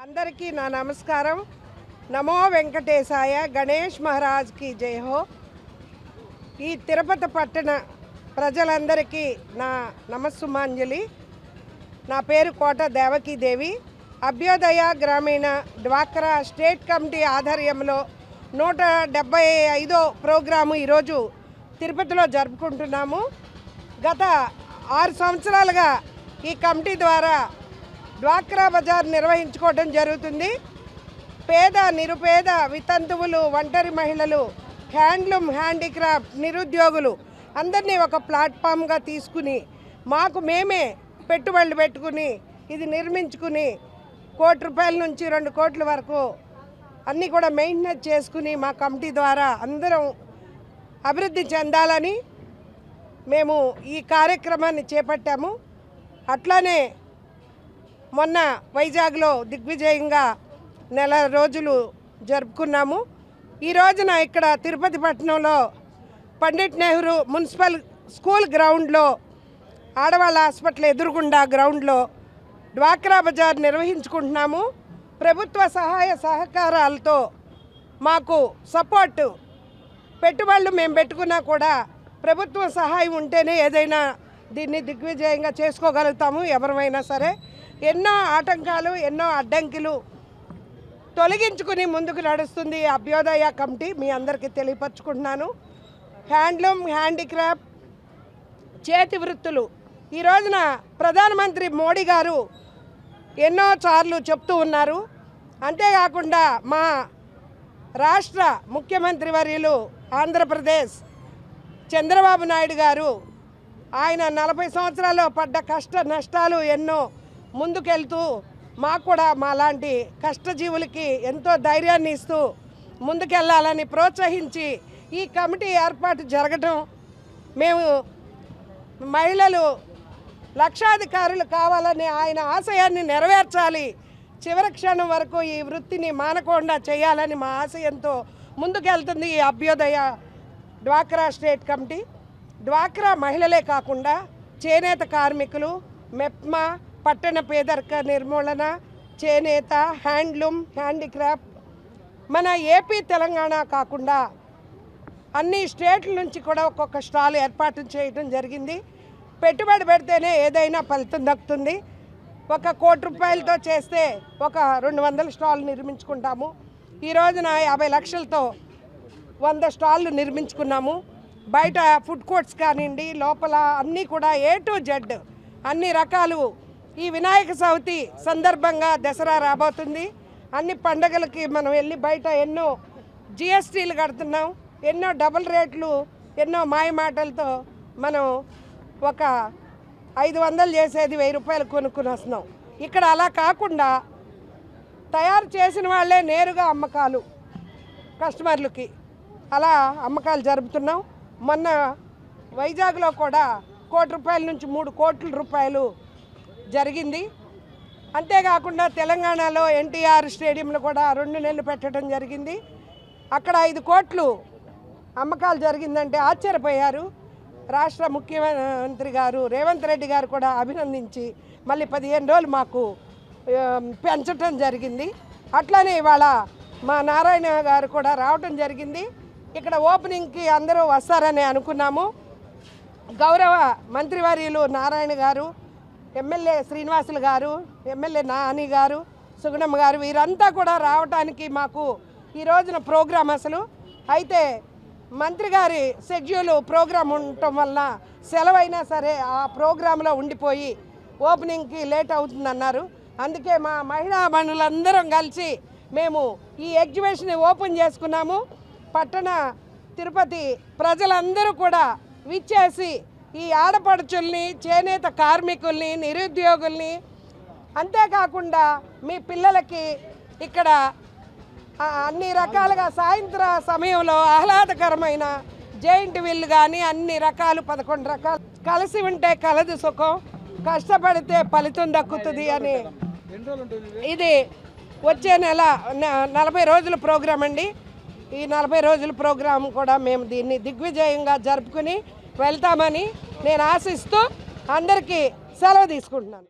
అందరికీ నా నమస్కారం. నమో వెంకటేశాయ. గణేష్ మహారాజ్ కి జై హో. ఈ తిరుపతి పట్టణ ప్రజలందరికీ నా నమస్సుమాంజలి. నా పేరు కోట దేవకీదేవి. అభ్యోదయ గ్రామీణ డ్వాక్రా స్టేట్ కమిటీ ఆధ్వర్యంలో 175వ ప్రోగ్రాము ఈరోజు తిరుపతిలో జరుపుకుంటున్నాము. గత 6 సంవత్సరాలుగా ఈ కమిటీ ద్వారా డ్వాక్రా బజార్ నిర్వహించుకోవడం జరుగుతుంది. పేద నిరుపేద వితంతువులు, ఒంటరి మహిళలు, హ్యాండ్లూమ్ హ్యాండీక్రాఫ్ట్ నిరుద్యోగులు అందరినీ ఒక ప్లాట్ఫామ్గా తీసుకుని మాకు మేమే పెట్టుబడులు పెట్టుకుని ఇది నిర్మించుకుని ₹1 కోటి నుంచి 2 కోట్ల వరకు అన్నీ కూడా మెయింటెనెన్స్ చేసుకుని మా కమిటీ ద్వారా అందరం అభివృద్ధి చెందాలని మేము ఈ కార్యక్రమాన్ని చేపట్టాము. అట్లానే మొన్న వైజాగ్లో దిగ్విజయంగా నెల రోజులు జరుపుకున్నాము. ఈ రోజున ఇక్కడ తిరుపతి పట్టణంలో పండిట్ నెహ్రూ మున్సిపల్ స్కూల్ గ్రౌండ్లో, ఆడవాళ్ళ హాస్పిటల్ ఎదురుగుండా గ్రౌండ్లో డ్వాక్రా బజార్ నిర్వహించుకుంటున్నాము. ప్రభుత్వ సహాయ సహకారాలతో మాకు సపోర్టు పెట్టుబడులు మేము పెట్టుకున్నా కూడా ప్రభుత్వ సహాయం ఉంటేనే ఏదైనా దీన్ని దిగ్విజయంగా చేసుకోగలుగుతాము. ఎవరైనా సరే ఎన్నో ఆటంకాలు, ఎన్నో అడ్డంకులు తొలగించుకుని ముందుకు నడుస్తుంది అభ్యోదయ కమిటీ. మీ అందరికీ తెలియపరచుకుంటున్నాను. హ్యాండ్లూమ్ హ్యాండీక్రాఫ్ట్ చేతి వృత్తులు ఈ రోజున ప్రధానమంత్రి మోడీ గారు ఎన్నో సార్లు చెప్తూ ఉన్నారు. అంతేకాకుండా మా రాష్ట్ర ముఖ్యమంత్రి వర్యులు ఆంధ్రప్రదేశ్ చంద్రబాబు నాయుడు గారు ఆయన 40 సంవత్సరాల్లో పడ్డ కష్ట నష్టాలు ఎన్నో ముందుకెళ్తూ మాకు కూడా మాలాంటి కష్టజీవులకి ఎంతో ధైర్యాన్ని ఇస్తూ ముందుకెళ్ళాలని ప్రోత్సహించి ఈ కమిటీ ఏర్పాటు జరగడం, మేము మహిళలు లక్షాధికారులు కావాలని ఆయన ఆశయాన్ని నెరవేర్చాలి, చివరి క్షణం వరకు ఈ వృత్తిని మానకుండా చేయాలని మా ఆశయంతో ముందుకెళ్తుంది ఈ అభ్యోదయ డ్వాక్రా స్టేట్ కమిటీ. డ్వాక్రా మహిళలే కాకుండా చేనేత కార్మికులు, మెప్మా, పట్టణ పేదరిక నిర్మూలన, చేనేత, హ్యాండ్లూమ్ హ్యాండీక్రాఫ్ట్ మన ఏపీ తెలంగాణ కాకుండా అన్ని స్టేట్ల నుంచి కూడా ఒక్కొక్క స్టాల్ ఏర్పాటు చేయడం జరిగింది. పెట్టుబడి పెడితేనే ఏదైనా ఫలితం దక్కుతుంది. ₹1 కోటితో చేస్తే ఒక 200 స్టాల్ నిర్మించుకుంటాము. ఈ రోజున 50 లక్షలతో 100 స్టాళ్ళు నిర్మించుకున్నాము. బయట ఫుడ్ కోర్ట్స్ కానివ్వండి, లోపల అన్నీ కూడా A to Z అన్ని రకాలు. ఈ వినాయక చవితి సందర్భంగా దసరా రాబోతుంది. అన్ని పండగలకి మనం వెళ్ళి బయట ఎన్నో GSTలు కడుతున్నాం, ఎన్నో డబుల్ రేట్లు, ఎన్నో మాయమాటలతో మనం ఒక 500 చేసేది ₹1000 కొనుక్కుని వస్తున్నాం. ఇక్కడ అలా కాకుండా తయారు చేసిన వాళ్ళే నేరుగా అమ్మకాలు కస్టమర్లకి అలా అమ్మకాలు జరుపుతున్నాం. మొన్న వైజాగ్లో కూడా ₹1 కోటి నుంచి ₹3 కోట్ల జరిగింది. అంతేకాకుండా తెలంగాణలో NTR స్టేడియంలో కూడా 2 నెలలు పెట్టడం జరిగింది. అక్కడ 5 కోట్లు అమ్మకాలు జరిగిందంటే ఆశ్చర్యపోయారు. రాష్ట్ర ముఖ్యమంత్రి గారు రేవంత్ రెడ్డి గారు కూడా అభినందించి మళ్ళీ 15 రోజులు మాకు పెంచడం జరిగింది. అట్లానే ఇవాళ మా నారాయణ గారు కూడా రావటం జరిగింది. ఇక్కడ ఓపెనింగ్కి అందరూ వస్తారని అనుకున్నాము. గౌరవ మంత్రివర్యులు నారాయణ గారు, ఎమ్మెల్యే శ్రీనివాసులు గారు, ఎమ్మెల్యే నాని గారు, సుగుణమ్మ గారు వీరంతా కూడా రావటానికి మాకు ఈ రోజున ప్రోగ్రాం అసలు అయితే మంత్రి గారి షెడ్యూల్ ప్రోగ్రాం ఉండటం వల్ల సెలవైనా సరే ఆ ప్రోగ్రాంలో ఉండిపోయి ఓపెనింగ్కి లేట్ అవుతుందన్నారు. అందుకే మా మహిళా మనులందరం కలిసి మేము ఈ ఎగ్జిబిషన్ ఓపెన్ చేసుకున్నాము. పట్టణ తిరుపతి ప్రజలందరూ కూడా విచ్చేసి ఈ ఆడపడుచుల్ని, చేనేత కార్మికుల్ని, నిరుద్యోగుల్ని, అంతేకాకుండా మీ పిల్లలకి ఇక్కడ అన్ని రకాలుగా సాయంత్ర సమయంలో ఆహ్లాదకరమైన జైంట్ వీల్ కానీ అన్ని రకాలు 11 రకాలు కలిసి ఉంటే కలదు సుఖం, కష్టపడితే ఫలితం దక్కుతుంది అని ఇది వచ్చే నెల 40 రోజుల ప్రోగ్రాం అండి. ఈ 40 రోజుల ప్రోగ్రాం కూడా మేము దీన్ని దిగ్విజయంగా జరుపుకుని వెళ్తామని నేను ఆశిస్తూ అందరికీ సెలవు తీసుకుంటున్నాను.